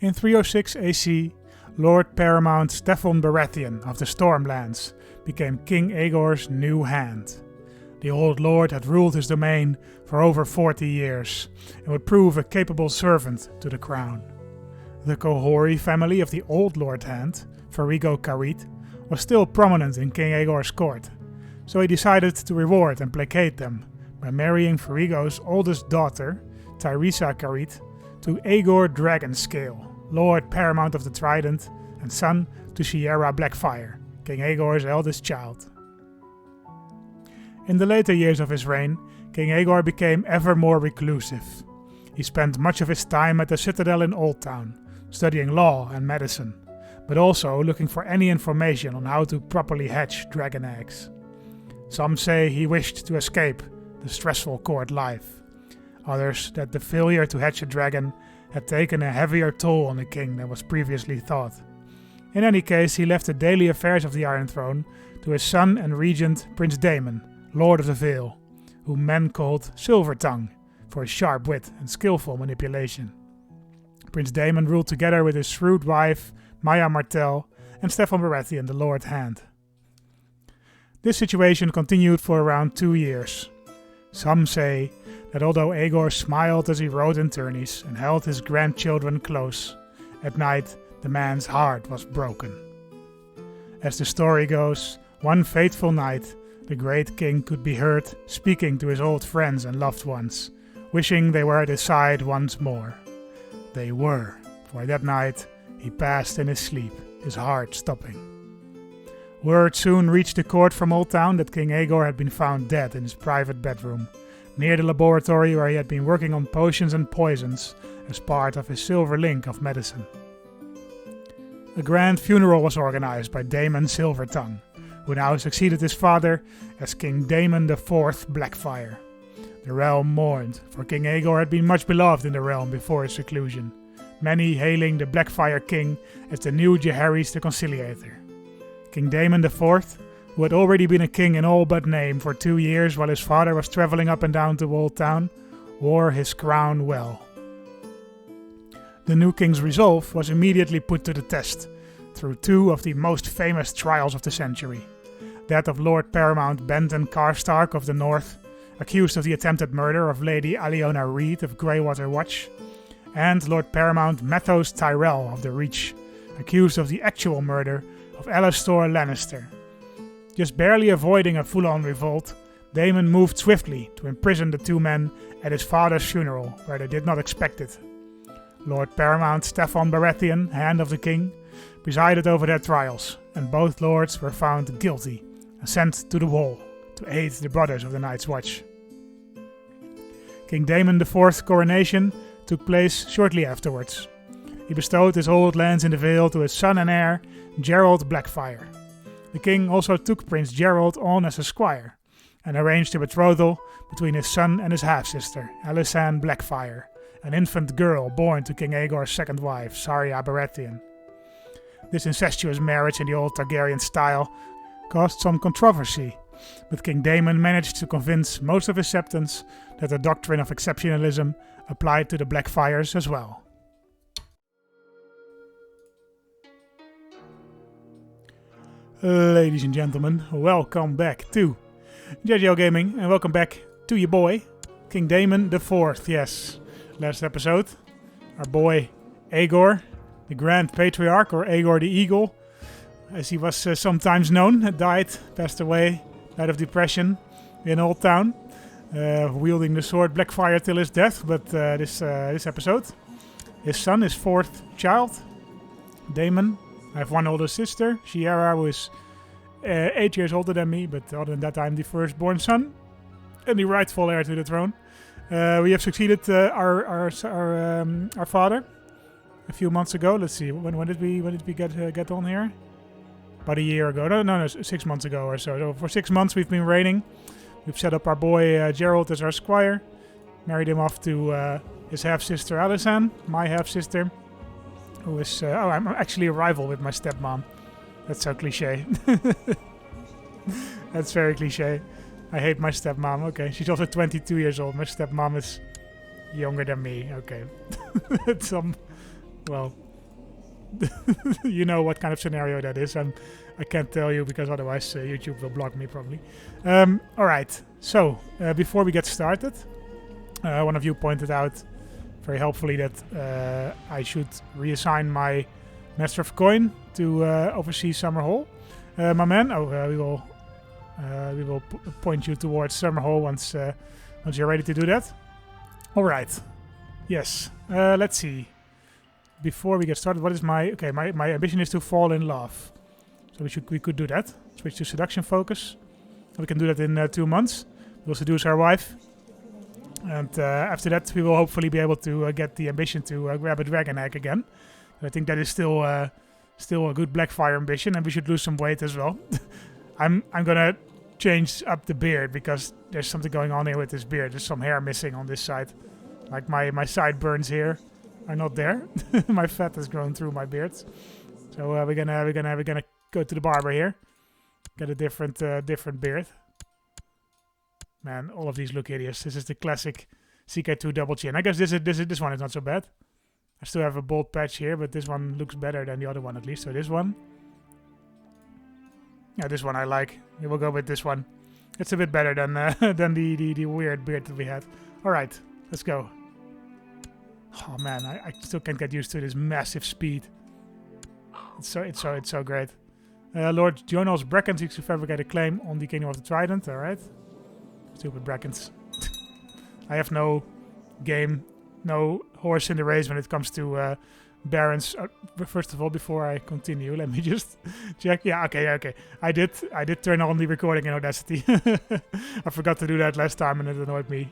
In 306 AC, Lord Paramount Steffon Baratheon of the Stormlands became King Agor's new hand. The Old Lord had ruled his domain for over 40 years and would prove a capable servant to the crown. The Kohori family of the Old Lord hand, Ferrigo Carit, was still prominent in King Agor's court, so he decided to reward and placate them by marrying Ferrigo's oldest daughter, Tyresa Carit, to Agor Dragonscale, Lord Paramount of the Trident and son to Sierra Blackfyre, King Agor's eldest child. In the later years of his reign, King Agor became ever more reclusive. He spent much of his time at the Citadel in Old Town, studying law and medicine, but also looking for any information on how to properly hatch dragon eggs. Some say he wished to escape the stressful court life. Others that the failure to hatch a dragon had taken a heavier toll on the king than was previously thought. In any case, he left the daily affairs of the Iron Throne to his son and regent Prince Daemon, Lord of the Vale, whom men called Silvertongue for his sharp wit and skillful manipulation. Prince Daemon ruled together with his shrewd wife, Maya Martell, and Steffon Baratheon, the Lord Hand. This situation continued for around 2 years. Some say that although Agor smiled as he rode in tourneys and held his grandchildren close, at night the man's heart was broken. As the story goes, one fateful night, the great king could be heard speaking to his old friends and loved ones, wishing they were at his side once more. They were, for that night he passed in his sleep, his heart stopping. Word soon reached the court from Old Town that King Agor had been found dead in his private bedroom, near the laboratory where he had been working on potions and poisons as part of his silver link of medicine. A grand funeral was organized by Daemon Silvertongue, who now succeeded his father as King Daemon IV Blackfyre. The realm mourned, for King Agor had been much beloved in the realm before his seclusion, many hailing the Blackfyre king as the new Jaehaerys the Conciliator. King Daemon IV, who had already been a king in all but name for 2 years while his father was travelling up and down to Old Town, wore his crown well. The new king's resolve was immediately put to the test through 2 of the most famous trials of the century. That of Lord Paramount Benton Karstark of the North, accused of the attempted murder of Lady Aliona Reed of Greywater Watch, and Lord Paramount Mathos Tyrell of the Reach, accused of the actual murder of Alliser Lannister. Just barely avoiding a full-on revolt, Daemon moved swiftly to imprison the 2 men at his father's funeral, where they did not expect it. Lord Paramount Steffon Baratheon, Hand of the King, presided over their trials, and both lords were found guilty and sent to the Wall to aid the brothers of the Night's Watch. King Daemon IV's coronation took place shortly afterwards. He bestowed his old lands in the Vale to his son and heir, Gerald Blackfyre. The king also took Prince Gerald on as a squire, and arranged a betrothal between his son and his half-sister, Alysanne Blackfyre, an infant girl born to King Agor's second wife, Saria Baratheon. This incestuous marriage in the old Targaryen style caused some controversy, but King Daemon managed to convince most of his septons that the doctrine of exceptionalism applied to the Blackfyres as well. Ladies and gentlemen, welcome back to JJL Gaming, and welcome back to your boy, King Daemon IV. Yes, last episode, our boy Agor, the Grand Patriarch, or Agor the Eagle, as he was sometimes known, passed away, died of depression in Old Town, wielding the sword Blackfyre till his death. But this episode, his son, his 4th child, Daemon. I have one older sister, Sierra, who is 8 years older than me, but other than that I'm the firstborn son and the rightful heir to the throne. We have succeeded our father a few months ago. Let's see, when did we get on here? About a year ago. No, 6 months ago or so. So for 6 months we've been reigning. We've set up our boy Gerald as our squire, married him off to his half-sister Alysanne, my half-sister, who is... I'm actually a rival with my stepmom. That's so cliche. That's very cliche. I hate my stepmom. Okay, she's also 22 years old. My stepmom is younger than me. Okay. Well, you know what kind of scenario that is. I can't tell you because otherwise YouTube will block me probably. Alright, so before we get started, one of you pointed out very helpfully that I should reassign my Master of Coin to oversee Summerhall. My man, we will point you towards Summerhall once you're ready to do that. Alright, yes, let's see. Before we get started, what is my ambition is to fall in love. So we could do that. Switch to seduction focus. We can do that in 2 months. We'll seduce our wife. And after that, we will hopefully be able to get the ambition to grab a dragon egg again. I think that is still a good Blackfyre ambition, and we should lose some weight as well. I'm gonna change up the beard because there's something going on here with this beard. There's some hair missing on this side, like my sideburns here are not there. My fat has grown through my beard, so we're gonna go to the barber here, get a different beard. Man, all of these look hideous. This is the classic CK2 double chin. I guess this one is not so bad. I still have a bald patch here, but this one looks better than the other one at least. So this one, yeah, this one I like. We will go with this one. It's a bit better than the weird beard that we had. All right, let's go. Oh man, I still can't get used to this massive speed. It's so great. Lord Jonas Bracken seeks to fabricate a claim on the Kingdom of the Trident. All right, stupid Brackens. I have no game, no horse in the race when it comes to barons. First of all, before I continue, let me just check. Yeah, okay. I did turn on the recording in Audacity. I forgot to do that last time, and it annoyed me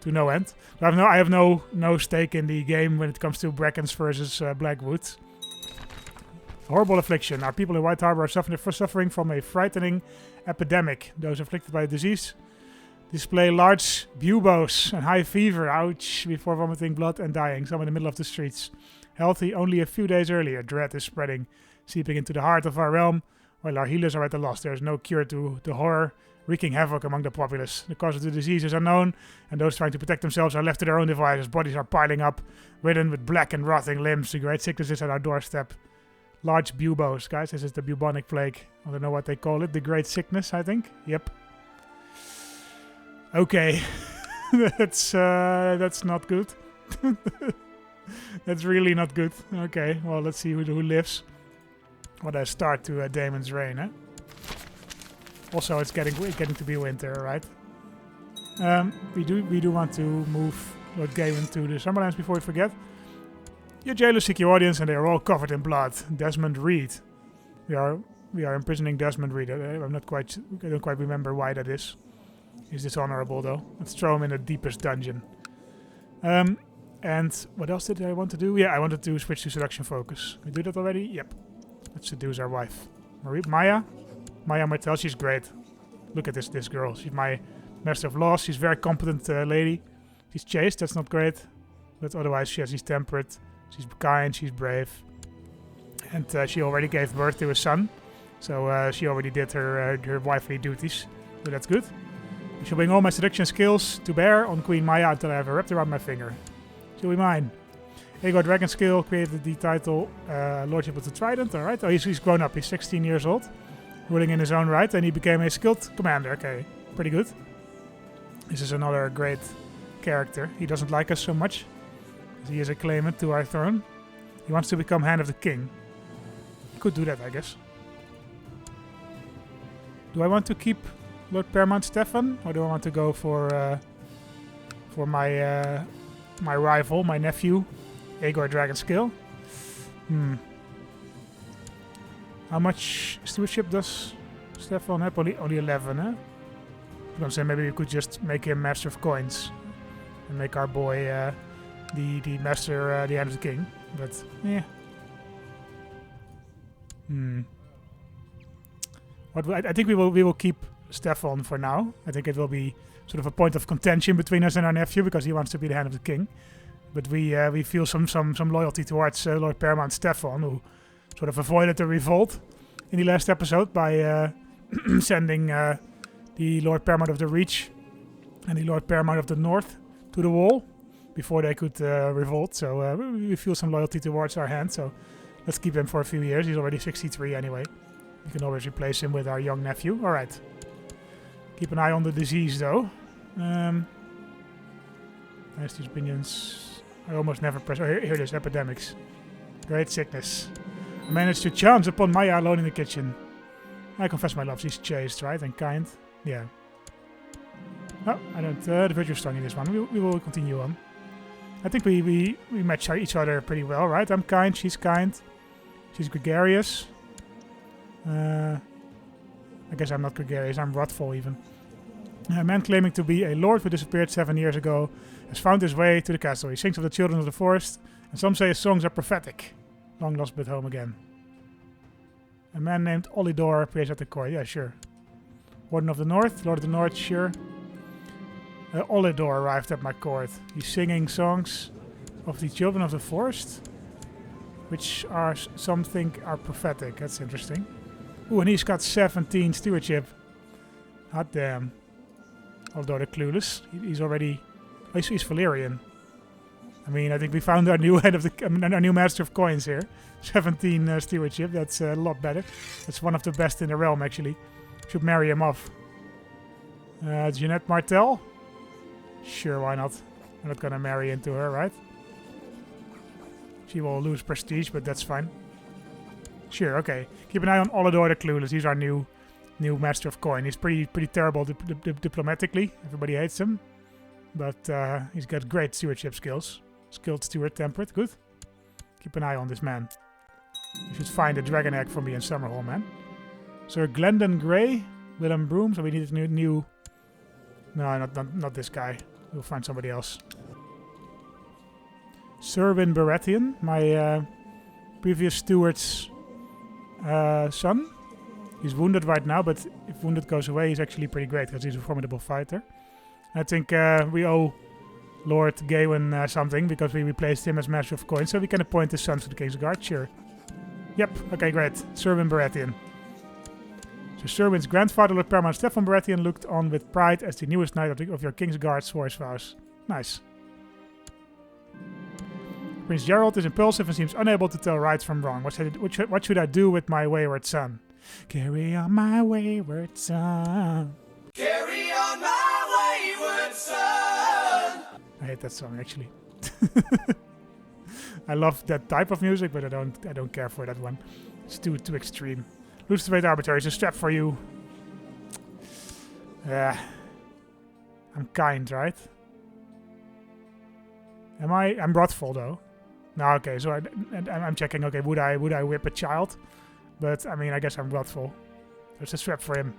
to no end. But I have no stake in the game when it comes to Brackens versus Blackwoods. Horrible affliction. Our people in White Harbor are suffering from a frightening epidemic. Those afflicted by the disease display large buboes and high fever, ouch, before vomiting blood and dying, some in the middle of the streets. Healthy only a few days earlier, dread is spreading, seeping into the heart of our realm, while our healers are at a loss. There is no cure to the horror, wreaking havoc among the populace. The cause of the disease is unknown, and those trying to protect themselves are left to their own devices. Bodies are piling up, ridden with black and rotting limbs. The great sickness is at our doorstep. Large buboes, guys. This is the bubonic plague. I don't know what they call it. The great sickness, I think. Yep. Okay. That's not good. That's really not good. Okay, well, let's see who lives. What a start to Daemon's reign, eh? Also, it's getting to be winter, right? We do want to move Lord Gawain to the Summerlands before we forget. Your jailers seek your audience, and they are all covered in blood. Desmond Reed. We are imprisoning Desmond Reed. I don't quite remember why that is. He's dishonorable, though. Let's throw him in the deepest dungeon. And what else did I want to do? Yeah, I wanted to switch to seduction focus. We do that already? Yep. Let's seduce our wife. Maya Martel, she's great. Look at this girl. She's my master of laws. She's a very competent lady. She's chaste, that's not great. But otherwise, she's temperate. She's kind, she's brave. And she already gave birth to a son. So she already did her wifely duties. So that's good. I shall bring all my seduction skills to bear on Queen Maya until I have her wrapped around my finger. She'll be mine. Agor Dragon Skill created the title Lordship of the Trident. Alright, oh, he's grown up. He's 16 years old. Ruling in his own right. And he became a skilled commander. Okay, pretty good. This is another great character. He doesn't like us so much. He is a claimant to our throne. He wants to become Hand of the King. He could do that, I guess. Do I want to keep Lord Paramount Stefan? Or do I want to go for my my rival, my nephew, Agor Dragon Skill? How much stewardship does Stefan have? Only 11, huh? I'm saying maybe we could just make him Master of Coins and make our boy the Master, the Hand of the King. But yeah. I think we will keep Stefan for now. I think it will be sort of a point of contention between us and our nephew because he wants to be the Hand of the King. But we feel some loyalty towards Lord Paramount Stefan, who sort of avoided the revolt in the last episode by sending the Lord Paramount of the Reach and the Lord Paramount of the North to the wall before they could revolt. So we feel some loyalty towards our hand. So Let's keep him for a few years. He's already 63 anyway. We can always replace him with our young nephew. Alright. Keep an eye on the disease though. Nice, these opinions. I almost never press. Oh, here it is. Epidemics. Great sickness. I managed to chance upon Maya alone in the kitchen. I confess my love. She's chaste, right? And kind. Yeah. Oh, I don't. The virtue strong in this one. We will continue on. I think we match each other pretty well, right? I'm kind. She's kind. She's gregarious. I guess I'm not gregarious. I'm wrathful even. A man claiming to be a lord who disappeared 7 years ago has found his way to the castle. He sings of the children of the forest, and some say his songs are prophetic. Long lost but home again. A man named Olidor appears at the court. Yeah, sure. Warden of the North, Lord of the North, sure. Olidor arrived at my court. He's singing songs of the children of the forest, which are some think are prophetic. That's interesting. Ooh, and he's got 17 stewardship. Hot damn. Although the clueless, he's already. Oh, he's Valyrian. I mean, I think we found our new head of the, our new master of coins here. 17 stewardship. That's a lot better. That's one of the best in the realm, actually. Should marry him off. Jeanette Martel. Sure, why not? I'm not gonna marry into her, right? She will lose prestige, but that's fine. Sure, okay. Keep an eye on Olidor the Clueless. He's our new master of coin. He's pretty terrible diplomatically. Everybody hates him. But he's got great stewardship skills. Skilled steward, temperate. Good. Keep an eye on this man. You should find a dragon egg for me in Summerhall, man. Sir Glendon Grey. Willem Broom. So we need a new... No, not this guy. We'll find somebody else. Serwyn Baratheon. My previous steward's son. He's wounded right now, but if wounded goes away, he's actually pretty great because he's a formidable fighter. I think we owe Lord Gawain something because we replaced him as Master of Coin, so we can appoint his son to the King's Guard, sure. Yep, okay, great. Serwyn Baratheon. So Serwyn's grandfather, Lord Paramount Stefan Baratheon, looked on with pride as the newest knight of your King's Guard swore his vows. Nice. Prince Gerald is impulsive and seems unable to tell right from wrong. What should I do with my wayward son? Carry on my wayward son. Carry on my wayward son. I hate that song actually. I love that type of music, but I don't care for that one. It's too extreme. Lucifer Arbitrary is a strap for you. I'm kind, right? Am I? I'm wrathful though. No, okay. So I'm checking. Okay, would I whip a child? But I mean, I guess I'm wrathful. There's a strap for him.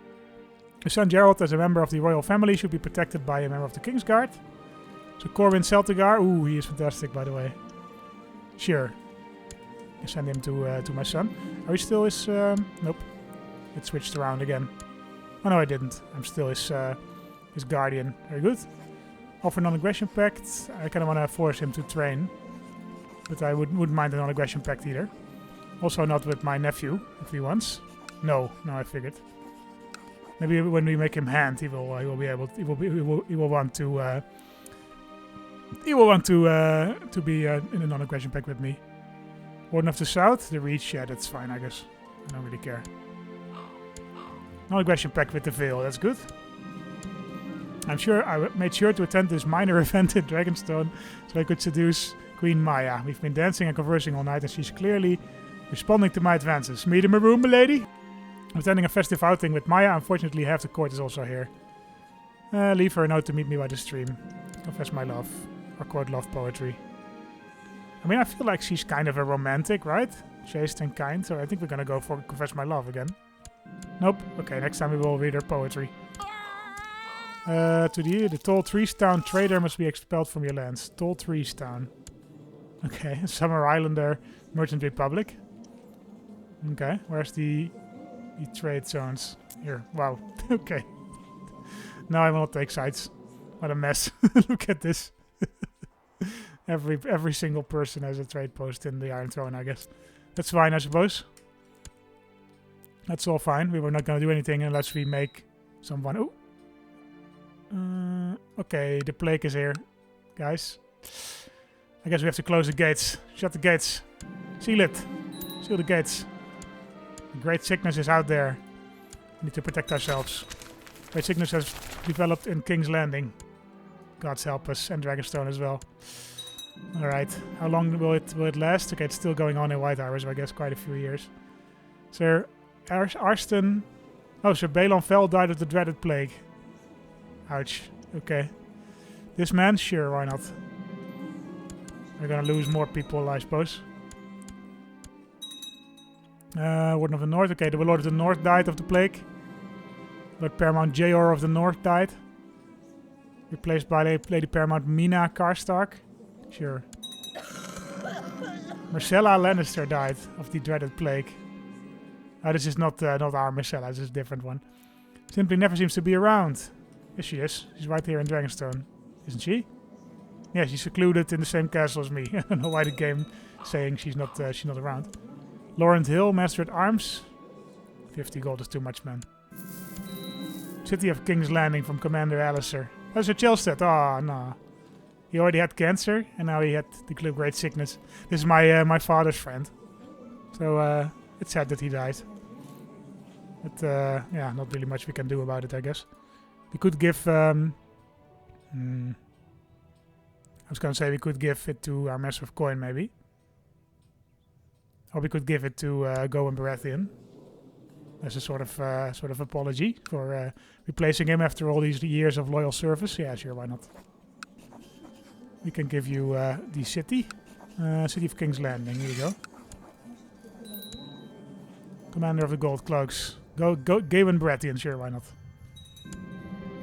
His son Gerald, as a member of the royal family, should be protected by a member of the King's Guard. So Corwin Celtigar. Ooh, he is fantastic, by the way. Sure. I send him to my son. Are we still his... nope. It switched around again. Oh, no, I didn't. I'm still his guardian. Very good. Offer non-aggression pact. I kind of want to force him to train. But I wouldn't mind a non-aggression pact either. Also not with my nephew, if he wants. No, I figured. Maybe when we make him hand, he will want to be in a non-aggression pact with me. Warden of the South, the Reach, yeah, that's fine, I guess. I don't really care. Non-aggression pact with the Veil, that's good. I'm sure I made sure to attend this minor event in Dragonstone so I could seduce Queen Maya. We've been dancing and conversing all night and she's clearly responding to my advances. Meet in my room, milady. I'm attending a festive outing with Maya. Unfortunately, half the court is also here. Leave her a note to meet me by the stream. Confess my love. Our court love poetry. I mean, I feel like she's kind of a romantic, right? Chaste and kind, so I think we're gonna go for Confess My Love again. Nope. Okay, next time we will read her poetry. The Tall Trees Town trader must be expelled from your lands. Tall Trees Town. Okay, Summer Islander, Merchant Republic. Okay, where's the trade zones? Here, wow. Okay. Now I will not take sides. What a mess. Look at this. Every single person has a trade post in the Iron Throne, I guess. That's fine, I suppose. That's all fine. We were not going to do anything unless we make someone... Ooh. Okay, the plague is here, guys. I guess we have to close the gates. Shut the gates. Seal it. Seal the gates. The Great Sickness is out there. We need to protect ourselves. Great Sickness has developed in King's Landing. Gods help us, and Dragonstone as well. Alright, how long will it last? Okay, it's still going on in White Hours, so I guess quite a few years. Sir Arston... Oh, Sir Balon Fell died of the dreaded plague. Ouch. Okay. This man? Sure, why not? We're gonna lose more people, I suppose. Warden of the North. Okay, the Lord of the North died of the plague. Lord Paramount Jaor of the North died. Replaced by Lady Paramount Mina Karstark. Sure. Marcella Lannister died of the dreaded plague. This is not our Marcella, this is a different one. Simply never seems to be around. Yes, she is. She's right here in Dragonstone. Isn't she? Yeah, she's secluded in the same castle as me. I don't know why the game is saying she's not around. Laurent Hill, Master at Arms. 50 gold is too much, man. City of King's Landing from Commander Alistair. That's a Chelstead. Oh, no. He already had cancer, and now he had the Great Sickness. This is my father's friend. So, it's sad that he died. But, yeah, not really much we can do about it, I guess. We could give... I was going to say we could give it to our Master of Coin, maybe. Or we could give it to Goen Baratheon. As a sort of apology for replacing him after all these years of loyal service. Yeah, sure, why not? We can give you the city. City of King's Landing, here you go. Commander of the Gold Cloaks. Gawain Baratheon, sure, why not?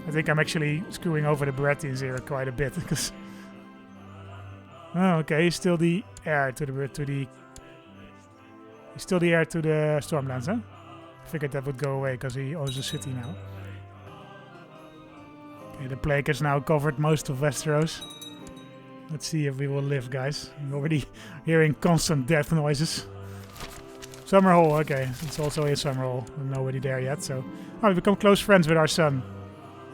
I think I'm actually screwing over the Baratheons here quite a bit, because... Oh, okay, he's still the heir to the... He's still the heir to the Stormlands, huh? I figured that would go away, because he owns the city now. Okay, the plague has now covered most of Westeros. Let's see if we will live, guys. I'm already hearing constant death noises. Summerhall, okay. It's also in Summerhall. I'm nobody there yet, so... Oh, we become close friends with our son.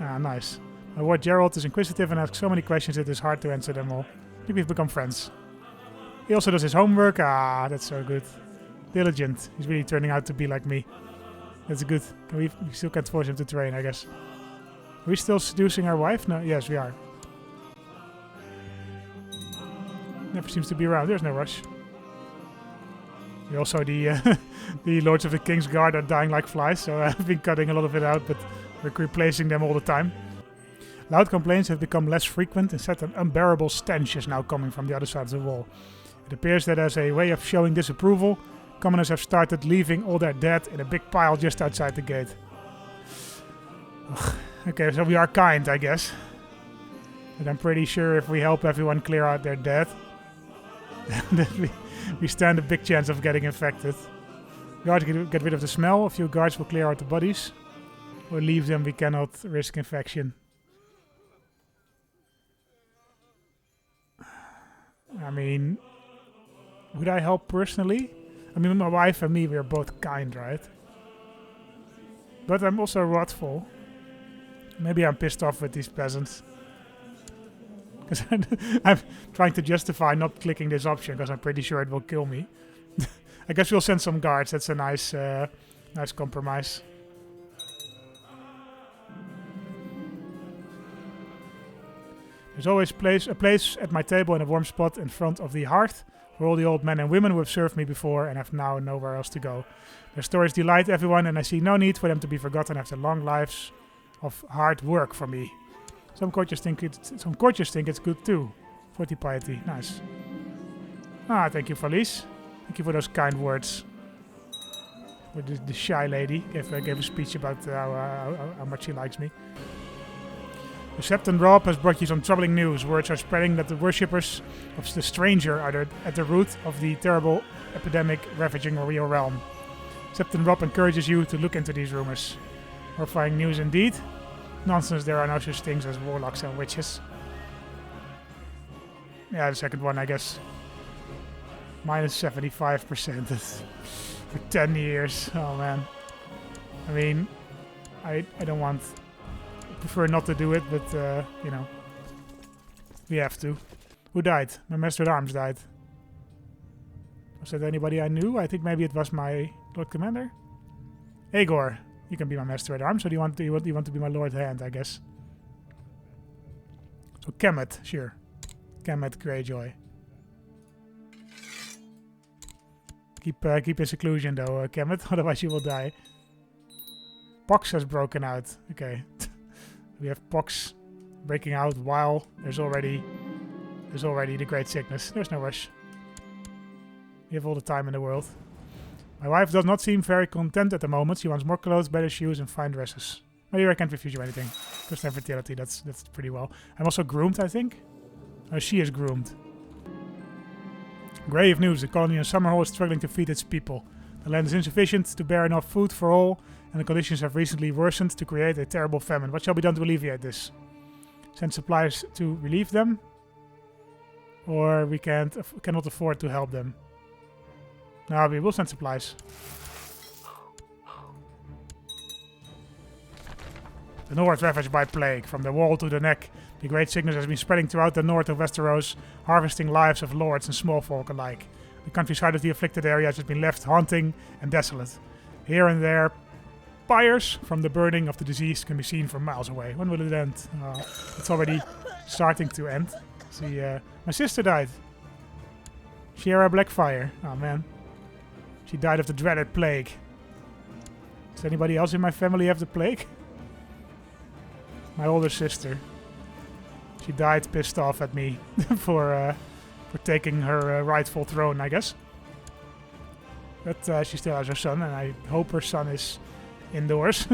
Ah, nice. My ward Gerald is inquisitive and asks so many questions it is hard to answer them all. I think we've become friends. He also does his homework. Ah, that's so good. Diligent. He's really turning out to be like me. That's good. We still can't force him to train, I guess. Are we still seducing our wife? No, yes, we are. Never seems to be around. There's no rush. We also, the Lords of the King's Guard are dying like flies, so I've been cutting a lot of it out, but we're replacing them all the time. Loud complaints have become less frequent, and an unbearable stench is now coming from the other side of the wall. It appears that as a way of showing disapproval, commoners have started leaving all their dead in a big pile just outside the gate. Ugh. Okay, so we are kind, I guess. But I'm pretty sure if we help everyone clear out their dead, then we stand a big chance of getting infected. Guards get rid of the smell. A few guards will clear out the bodies. Or leave them, we cannot risk infection. I mean, would I help personally? I mean, my wife and me, we are both kind, right? But I'm also wrathful. Maybe I'm pissed off with these peasants. Because I'm trying to justify not clicking this option, because I'm pretty sure it will kill me. I guess we'll send some guards. That's a nice compromise. There's always a place at my table in a warm spot in front of the hearth, where all the old men and women who have served me before and have now nowhere else to go. Their stories delight everyone, and I see no need for them to be forgotten after long lives of hard work for me. Some courtiers think it's good too. 40 piety, nice. Ah, thank you, Felice. Thank you for those kind words. For the shy lady gave a speech about how much she likes me. The Septon Rob has brought you some troubling news. Words are spreading that the worshippers of the stranger are at the root of the terrible epidemic ravaging our real realm. Septon Rob encourages you to look into these rumors. Horrifying news indeed. Nonsense, there are no such things as warlocks and witches. Yeah, the second one, I guess. Minus 75% for 10 years. Oh, man. I mean, I don't want... I prefer not to do it, but, you know. We have to. Who died? My Master at Arms died. Was that anybody I knew? I think maybe it was my Lord Commander. Agor, you can be my Master at Arms, or do you want to be my Lord Hand, I guess. So Kemet, sure. Kemet Greyjoy. Keep in seclusion though, Kemet, otherwise you will die. Pox has broken out. Okay. We have Pox breaking out while there's already the Great Sickness. There's no rush. We have all the time in the world. My wife does not seem very content at the moment. She wants more clothes, better shoes, and fine dresses. Well, here I can't refuse you anything. First time fertility, that's pretty well. I'm also groomed, I think. Oh, she is groomed. Grave news. The colony in Summerhall is struggling to feed its people. The land is insufficient to bear enough food for all, and the conditions have recently worsened to create a terrible famine. What shall be done to alleviate this? Send supplies to relieve them? Or we cannot afford to help them? No, we will send supplies. The north ravaged by plague. From the wall to the neck, the Great Sickness has been spreading throughout the north of Westeros, harvesting lives of lords and small folk alike. The countryside of the afflicted areas has been left haunting and desolate. Here and there, pyres from the burning of the disease can be seen from miles away. When will it end? It's already starting to end. See, my sister died. Shera Blackfyre. Oh man. She died of the dreaded plague. Does anybody else in my family have the plague? My older sister. She died pissed off at me for taking her rightful throne, I guess. But she still has her son, and I hope her son is indoors.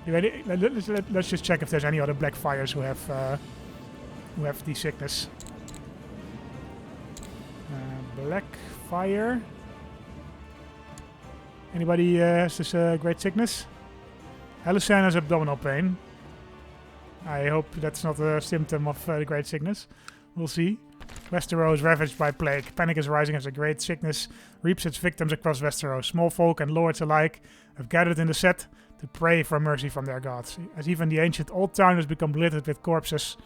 You ready? Let's just check if there's any other Blackfyres who have the sickness. Blackfyre. Anybody has this Great Sickness? Alysanne has abdominal pain. I hope that's not a symptom of the Great Sickness. We'll see. Westeros ravaged by plague. Panic is rising as the Great Sickness reaps its victims across Westeros. Small folk and lords alike have gathered in the set to pray for mercy from their gods. As even the ancient old town has become littered with corpses,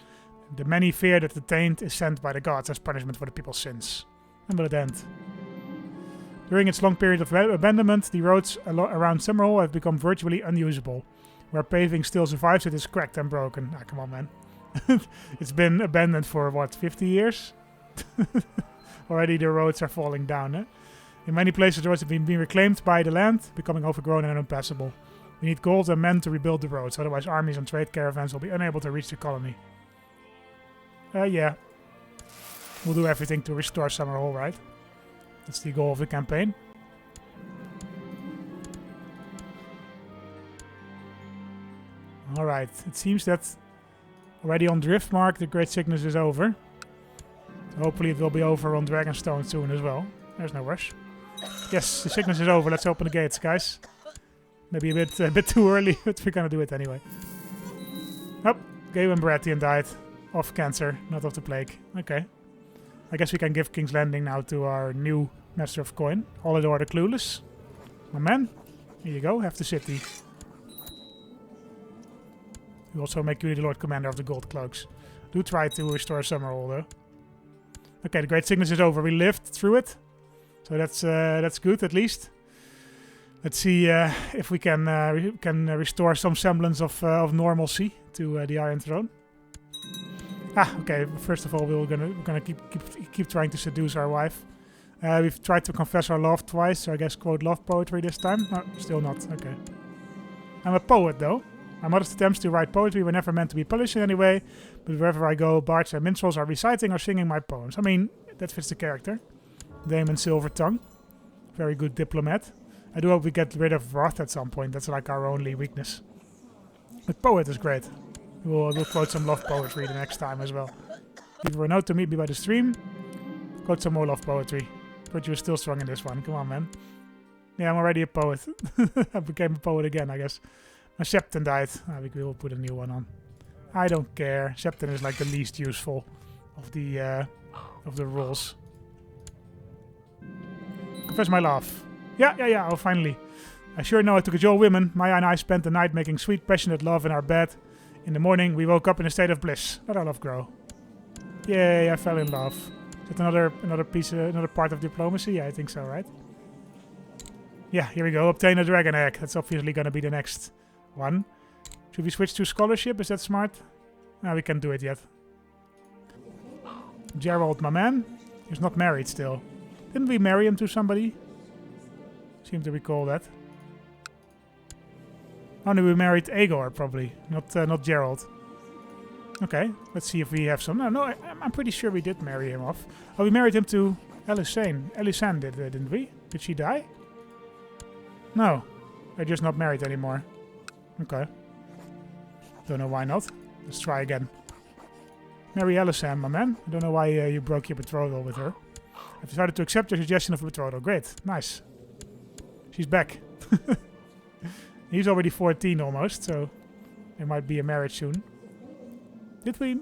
the many fear that the taint is sent by the gods as punishment for the people's sins. When will it end? During its long period of abandonment, the roads around Summerhall have become virtually unusable. Where paving still survives, it is cracked and broken. Ah, come on, man. It's been abandoned for, what, 50 years? Already the roads are falling down, eh? In many places, the roads have been reclaimed by the land, becoming overgrown and unpassable. We need gold and men to rebuild the roads, otherwise armies and trade caravans will be unable to reach the colony. Yeah. We'll do everything to restore Summerhall, right? That's the goal of the campaign. Alright, it seems that already on Driftmark the Great Sickness is over. So hopefully it will be over on Dragonstone soon as well. There's no rush. Yes, the sickness is over. Let's open the gates, guys. Maybe a bit too early, but we're gonna do it anyway. Oh, Gawain Baratheon died. Of cancer, not of the plague. Okay. I guess we can give King's Landing now to our new Master of Coin. Hollidor the Clueless. My man. Here you go, have the city. We also make you the Lord Commander of the Gold Cloaks. Do try to restore Summerhall though. Okay, the Great Sickness is over. We lived through it. So that's good at least. Let's see if we can restore some semblance of normalcy to the Iron Throne. Ah, okay. First of all, we're gonna keep trying to seduce our wife. We've tried to confess our love twice, so I guess quote love poetry this time. No, still not. Okay. I'm a poet though. My modest attempts to write poetry were never meant to be published in any way, but wherever I go, bards and minstrels are reciting or singing my poems. I mean, that fits the character. Daemon Silvertongue. Very good diplomat. I do hope we get rid of wrath at some point. That's like our only weakness. But poet is great. We'll quote some love poetry the next time as well. Leave a note to meet me by the stream. Quote some more love poetry. But you're still strong in this one. Come on, man. Yeah, I'm already a poet. I became a poet again, I guess. My Septon died. We will put a new one on. I don't care. Septon is like the least useful of the rules. Confess my love. Yeah. Oh, finally. I sure know I took a Joe women. Maya and I spent the night making sweet, passionate love in our bed. In the morning, we woke up in a state of bliss. Let our love grow. Yay, I fell in love. that another piece, another part of diplomacy? Yeah, I think so, right? Yeah, here we go. Obtain a dragon egg. That's obviously going to be the next one. Should we switch to scholarship? Is that smart? No, we can't do it yet. Gerald, my man. He's not married still. Didn't we marry him to somebody? Seem to recall that. Oh no, we married Agor probably, not Gerald. Okay, let's see if we have some. No, I'm pretty sure we did marry him off. Oh, we married him to Elisane did, didn't we? Did she die? No, they're just not married anymore. Okay. Don't know why not. Let's try again. Marry Elisane, my man. I don't know why you broke your betrothal with her. I've decided to accept your suggestion of betrothal. Great, nice. She's back. He's already 14 almost, so there might be a marriage soon. Did we?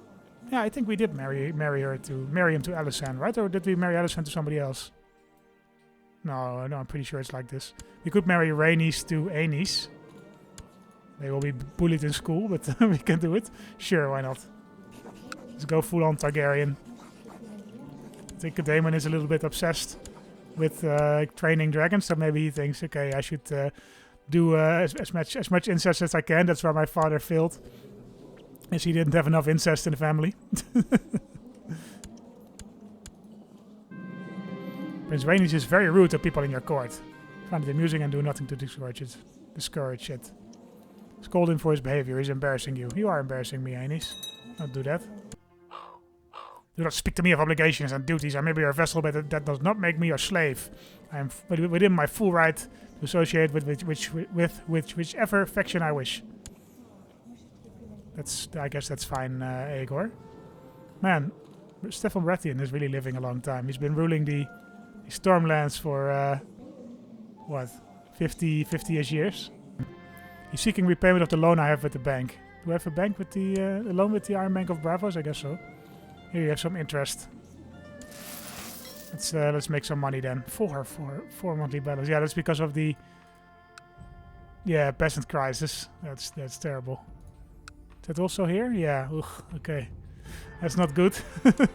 Yeah, I think we did marry him to Elisane, right? Or did we marry Elisane to somebody else? No, I'm pretty sure it's like this. We could marry Rhaenys to Aenys. They will be bullied in school, but we can do it. Sure, why not? Let's go full on Targaryen. I think Daemon is a little bit obsessed with training dragons, so maybe he thinks, okay, I should do as much incest as I can. That's why my father failed, as he didn't have enough incest in the family. Prince Rhaenys is very rude to people in your court. Find it amusing and do nothing to discourage it. Scold him for his behavior. He's embarrassing you. You are embarrassing me, Aenys. Don't do that. Do not speak to me of obligations and duties. I may be your vessel, but that does not make me your slave. I am within my full right to associate with whichever faction I wish. I guess that's fine, Agor. Man, Stefan Baratheon is really living a long time. He's been ruling the Stormlands for, what, 50-ish years? He's seeking repayment of the loan I have with the bank. Do I have a bank with the loan with the Iron Bank of Bravos? I guess so. Here you have some interest. Let's make some money then. Four monthly battles. Yeah, that's because of the peasant crisis. That's terrible. Is that also here? Yeah. Ugh, okay. That's not good. The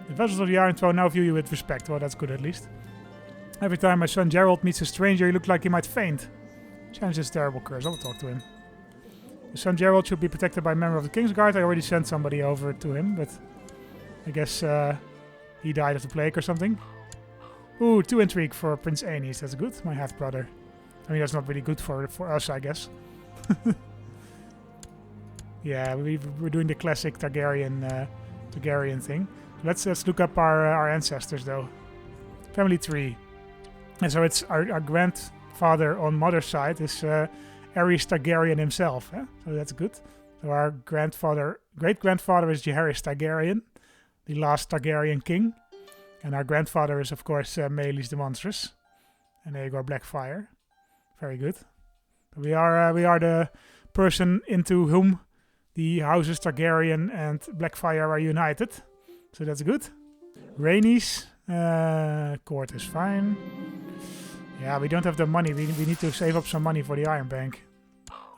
vessels of the Iron Throne now view you with respect. Well, that's good at least. Every time my son Gerald meets a stranger, he looks like he might faint. Challenge this terrible curse. I will talk to him. His son Gerald should be protected by a member of the King's Guard. I already sent somebody over to him, but I guess he died of the plague or something. Ooh, 2 intrigue for Prince Aenys. That's good. My half-brother. I mean, that's not really good for us, I guess. Yeah, we're doing the classic Targaryen thing. Let's look up our ancestors, though. Family tree. And so it's our grandfather on mother's side is Aerys Targaryen himself. So that's good. So our great-grandfather is Jaehaerys Targaryen, the last Targaryen king. And our grandfather is, of course, Maelys the Monstrous and Agor Blackfyre. Very good. We are the person into whom the houses Targaryen and Blackfyre are united. So that's good. Rhaenys, court is fine. Yeah, we don't have the money. We need to save up some money for the Iron Bank.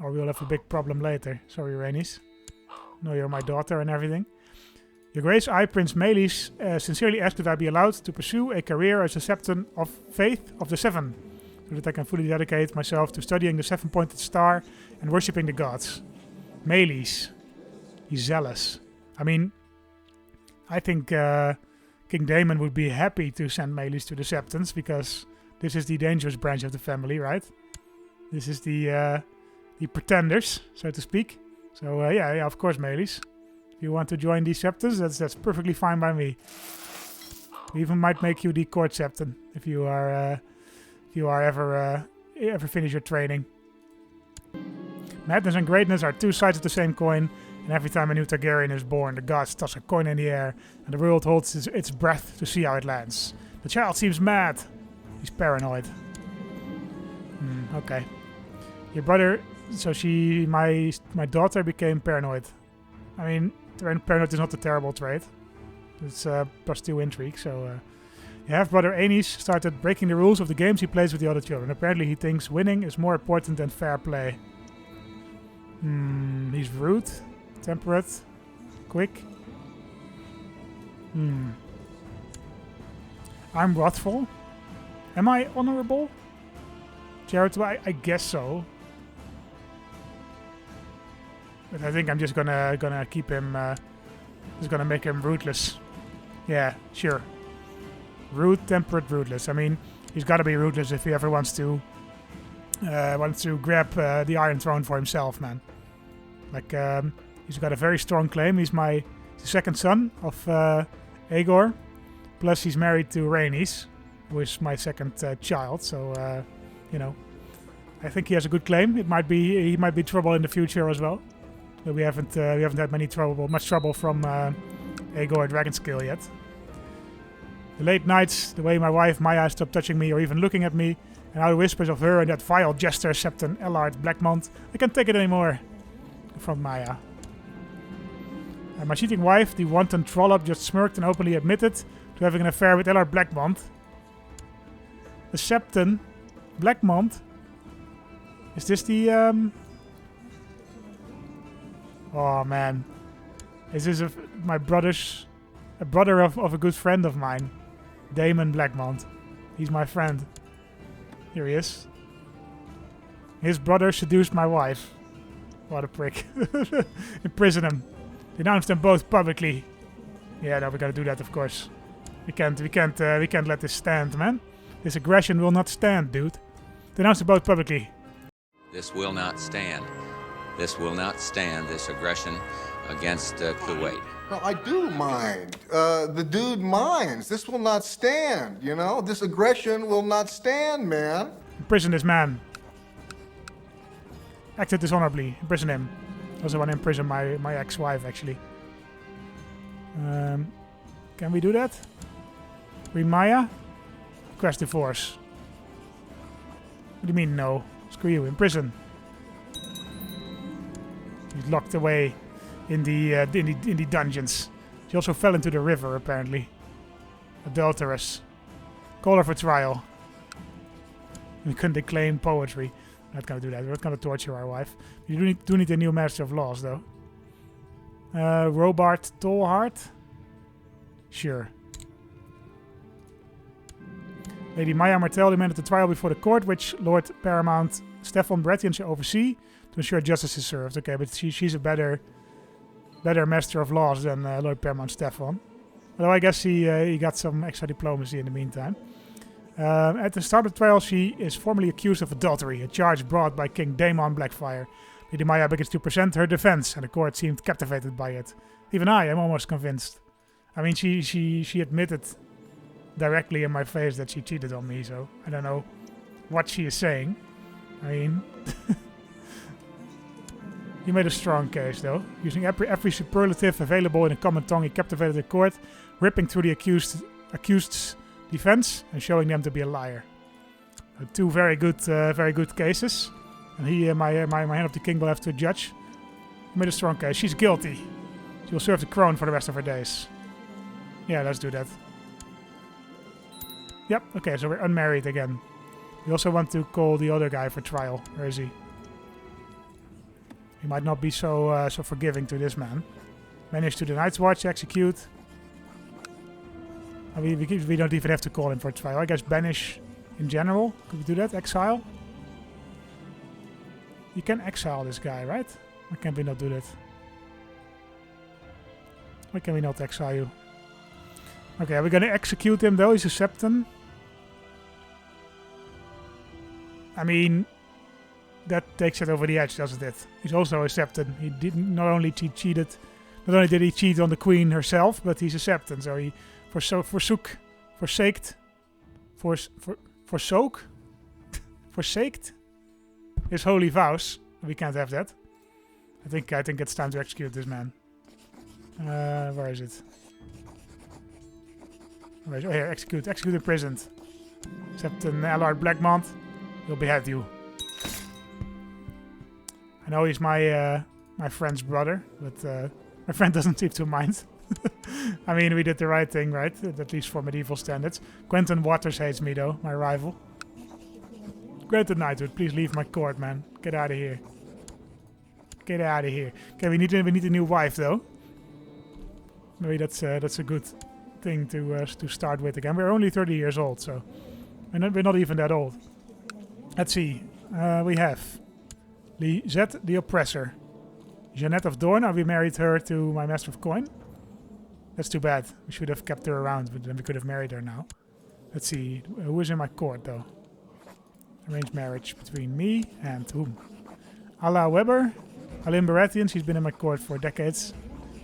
Or we'll have a big problem later. Sorry, Rhaenys. No, you're my daughter and everything. Your Grace, I, Prince Maelys, sincerely ask that I be allowed to pursue a career as a Septon of Faith of the Seven, so that I can fully dedicate myself to studying the seven-pointed star and worshipping the gods. Maelys. He's zealous. I mean, I think King Daemon would be happy to send Maelys to the Septons, because this is the dangerous branch of the family, right? This is the pretenders, so to speak. So yeah, of course, Maelys. If you want to join these Septons, that's perfectly fine by me. We even might make you the court Septon if you are ever finish your training. Madness and greatness are two sides of the same coin, and every time a new Targaryen is born, the gods toss a coin in the air, and the world holds its breath to see how it lands. The child seems mad. He's paranoid. Okay. Your brother, so my daughter became paranoid. I mean, paranoid is not a terrible trait. It's +2 intrigue, so... Your half-brother Aenys started breaking the rules of the games he plays with the other children. Apparently he thinks winning is more important than fair play. He's rude, temperate, quick. I'm wrathful. Am I honorable? Charitable? I guess so. But I think I'm just gonna keep him. Just gonna make him ruthless. Yeah, sure. Rude, temperate, ruthless. I mean, he's got to be ruthless if he ever wants to grab the Iron Throne for himself, man. Like, he's got a very strong claim. He's the second son of Agor. Plus, he's married to Rhaenys, who is my second child. So, you know, I think he has a good claim. He might be trouble in the future as well. But we haven't had much trouble from Agor Dragonscale yet. The late nights, the way my wife Maya stopped touching me or even looking at me, and how the whispers of her and that vile jester Septon Ellard Blackmont, I can't take it anymore. From Maya. And my cheating wife, the wanton trollop, just smirked and openly admitted to having an affair with Ellard Blackmont. The Septon Blackmont? Is this the, Oh man. Is this my brother's... A brother of a good friend of mine. Daemon Blackmont. He's my friend. Here he is. His brother seduced my wife. What a prick. Imprison him. Denounce them both publicly. Yeah, no, we gotta do that, of course. We can't let this stand, man. This aggression will not stand, dude. Denounce them both publicly. This will not stand. This will not stand, this aggression against Kuwait. No, I do mind. The dude minds. This will not stand, you know? This aggression will not stand, man. Imprison this man. Acted dishonorably. Imprison him. Also want to imprison my ex-wife, actually. Can we do that? Read Maya? Request divorce. What do you mean, no? Screw you. Imprison. He's locked away in the dungeons. She also fell into the river, apparently. Adulteress. Call her for trial. We couldn't declaim poetry. We're not gonna do that. We're not gonna torture our wife. We do need a new Master of Laws, though. Robart Tolhart? Sure. Lady Maya Martell demanded the trial before the court, which Lord Paramount Stefan Baratheon shall oversee to ensure justice is served. Okay, but she's a better Master of Laws than Lord Paramount Stefan. Although I guess he got some extra diplomacy in the meantime. At the start of the trial, she is formally accused of adultery, a charge brought by King Daemon Blackfyre. Lady Maya begins to present her defense, and the court seemed captivated by it. Even I am almost convinced. I mean, she admitted directly in my face that she cheated on me, so I don't know what she is saying. I mean... He made a strong case, though. Using every superlative available in a common tongue, he captivated the court, ripping through the accused's defense and showing them to be a liar. Two very good cases. And he, my hand of the king, will have to judge. He made a strong case. She's guilty. She will serve the crown for the rest of her days. Yeah, let's do that. Yep, okay, so we're unmarried again. We also want to call the other guy for trial. Where is he? He might not be so forgiving to this man. Manage to the Night's Watch, execute. We don't even have to call him for trial. I guess banish in general. Could we do that? Exile? You can exile this guy, right? Why can't we not do that? Why can we not exile you? Okay, we're gonna execute him though. He's a Septon. I mean... That takes it over the edge, doesn't it? He's also a Septon. He didn't not only cheated, not only did he cheat on the queen herself, but he's a Septon. So he forsaked his holy vows. We can't have that. I think it's time to execute this man. Where is it? Oh, here, execute imprisoned. Septon Ellard Blackmont, he'll behead you. I know he's my friend's brother, but my friend doesn't seem to mind. I mean, we did the right thing, right? At least for medieval standards. Quentin Waters hates me, though, my rival. Granted Knighthood, please leave my court, man. Get out of here. Get out of here. Okay, we need a new wife, though. Maybe that's a good thing to start with again. We're only 30 years old, so we're not even that old. Let's see. We have Lizette the Oppressor. Jeanette of Dorne. We married her to my Master of Coin. That's too bad. We should have kept her around, but then we could have married her now. Let's see. Who is in my court, though? Arranged marriage between me and whom? Ala Weber. Alim Baratheon. She's been in my court for decades.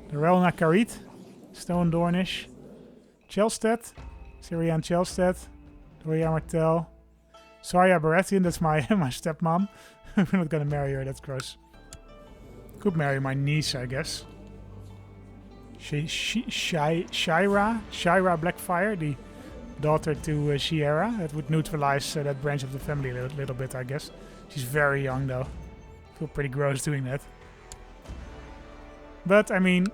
Dorelna Karit. Stone Dornish. Chelstead. Syrian Chelstead. Doria Martel. Saria Baratheon. That's my stepmom. We're not gonna marry her. That's gross. Could marry my niece, I guess. Shira Blackfyre, the daughter to Shiera. That would neutralize that branch of the family a little bit, I guess. She's very young, though. Feel pretty gross doing that. But I mean,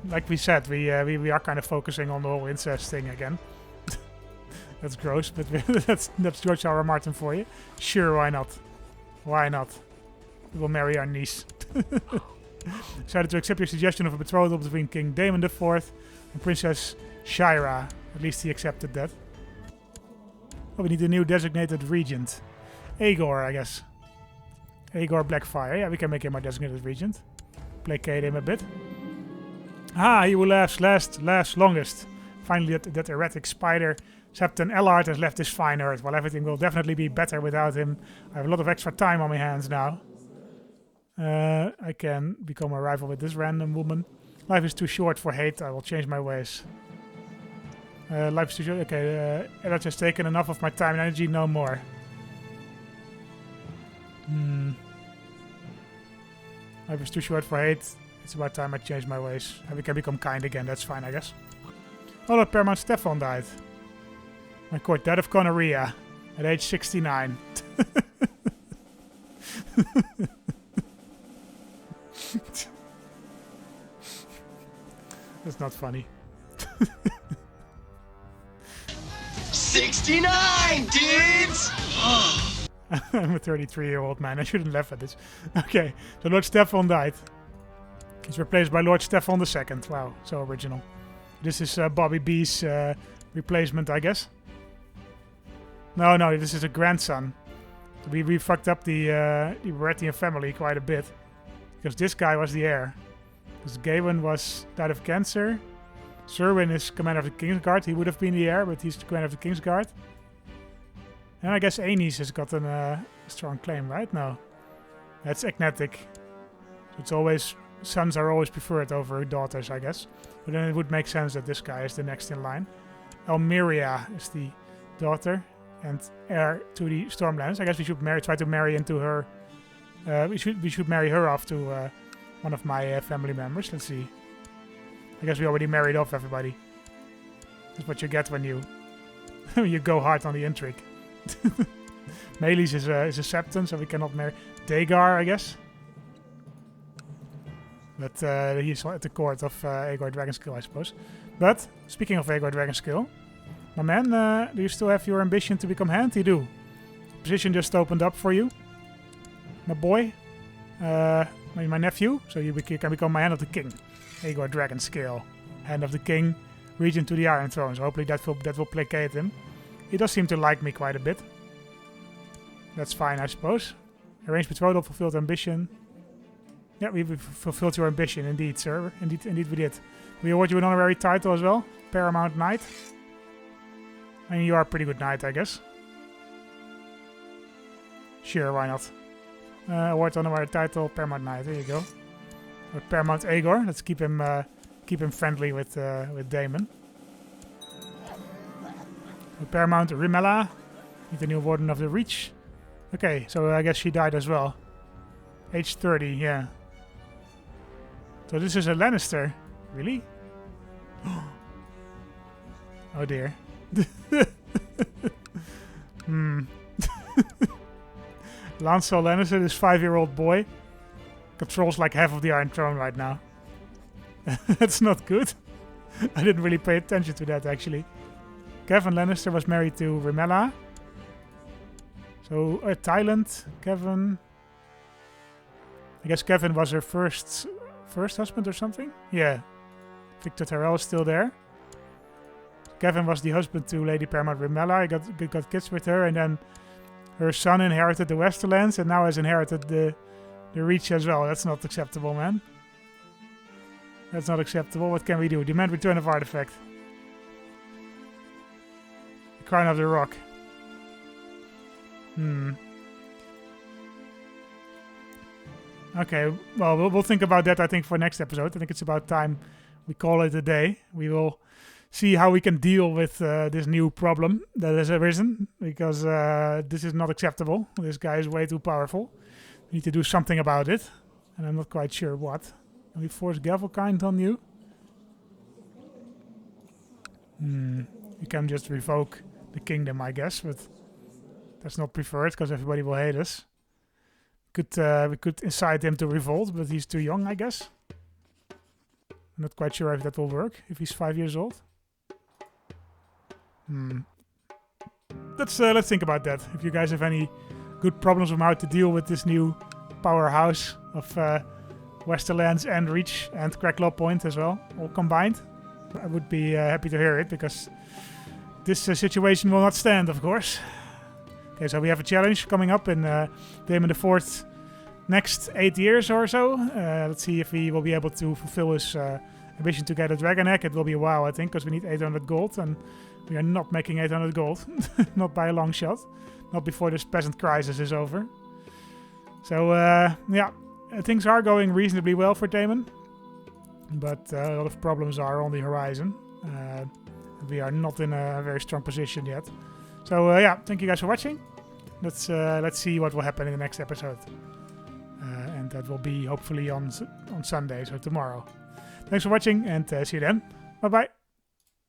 like we said, we are kind of focusing on the whole incest thing again. That's gross, but that's George R. R. Martin for you. Sure, why not? Why not? We will marry our niece. Decided to accept your suggestion of a betrothal between King Damon IV and Princess Shira. At least he accepted that. Oh, we need a new designated regent. Agor, I guess. Agor Blackfyre. Yeah, we can make him our designated regent. Placate him a bit. Ah, he will last longest. Finally, that erratic spider, Septon Ellard, has left this fine earth. Well, everything will definitely be better without him. I have a lot of extra time on my hands now. I can become a rival with this random woman. Life is too short for hate. I will change my ways. Life is too short. Okay, Ellard has taken enough of my time and energy. No more. Life is too short for hate. It's about time I change my ways. And we can become kind again. That's fine, I guess. Oh, look, Paramount Stefan died. My court died of gonorrhea at age 69. That's not funny. 69, dudes! I'm a 33-year-old man. I shouldn't laugh at this. Okay, so Lord Stefan died. He's replaced by Lord Stefan II. Wow, so original. This is Bobby B's replacement, I guess. No, this is a grandson. We fucked up the Baratheon family quite a bit. Because this guy was the heir. Because Gawain died of cancer. Serwyn is commander of the Kingsguard. He would have been the heir, but he's the commander of the Kingsguard. And I guess Aenys has gotten a strong claim, right? No. That's agnatic. So it's always... Sons are always preferred over daughters, I guess. But then it would make sense that this guy is the next in line. Elmiria is the daughter and heir to the Stormlands. I guess we should try to marry into her... we should marry her off to one of my family members. Let's see. I guess we already married off everybody. That's what you get when you you go hard on the intrigue. Maelys is a Septon, so we cannot marry. Dagar, I guess. But he's at the court of Agor Dragonskill, I suppose. But, speaking of Agor Dragonskill, my man, do you still have your ambition to become Hand? You do. Position just opened up for you. My boy. My nephew. So you can become my Hand of the King. Agor Dragonskill. Hand of the King. Regent to the Iron Throne. So hopefully that will placate him. He does seem to like me quite a bit. That's fine, I suppose. Arranged betrothal, fulfilled ambition. Yeah, we've fulfilled your ambition, indeed, sir. Indeed we did. We award you an honorary title as well. Paramount Knight. I mean, you are a pretty good knight, I guess. Sure, why not? Award honorary title, Paramount Knight. There you go. Or Paramount Agor. Let's keep him friendly with Daemon. Paramount Rimella. Need a new Warden of the Reach. Okay, so I guess she died as well. Age 30, yeah. So this is a Lannister. Really? Oh dear. Lancel Lannister, this 5-year-old boy, controls like half of the Iron Throne right now. That's not good. I didn't really pay attention to that, actually. Kevin Lannister was married to Rimella. So, Thailand, Kevin... I guess Kevin was her first husband or something? Yeah. Victor Tyrell is still there. Kevin was the husband to Lady Paramount Remella. He got kids with her, and then her son inherited the Westerlands, and now has inherited the Reach as well. That's not acceptable, man. That's not acceptable. What can we do? Demand return of artifact. The Crown of the Rock. Okay, well, we'll think about that, I think, for next episode. I think it's about time we call it a day. We will see how we can deal with this new problem that has arisen, because this is not acceptable. This guy is way too powerful. We need to do something about it, and I'm not quite sure what. Can we force Gavelkind on you? You can just revoke the kingdom, I guess, but that's not preferred because everybody will hate us. We could incite him to revolt, but he's too young, I guess. I'm not quite sure if that will work, if he's 5 years old. Let's think about that. If you guys have any good problems on how to deal with this new powerhouse of Westerlands and Reach and Cracklaw Point as well, all combined, I would be happy to hear it, because this situation will not stand, of course. Okay, so we have a challenge coming up in Damon IV next 8 years or so. Let's see if he will be able to fulfill his ambition to get a dragon egg. It will be a while, I think, because we need 800 gold, and we are not making 800 gold. Not by a long shot. Not before this peasant crisis is over. So, yeah, things are going reasonably well for Damon, but a lot of problems are on the horizon. We are not in a very strong position yet. So, yeah, thank you guys for watching. Let's see what will happen in the next episode. And that will be hopefully on Sunday, so tomorrow. Thanks for watching, and see you then. Bye-bye.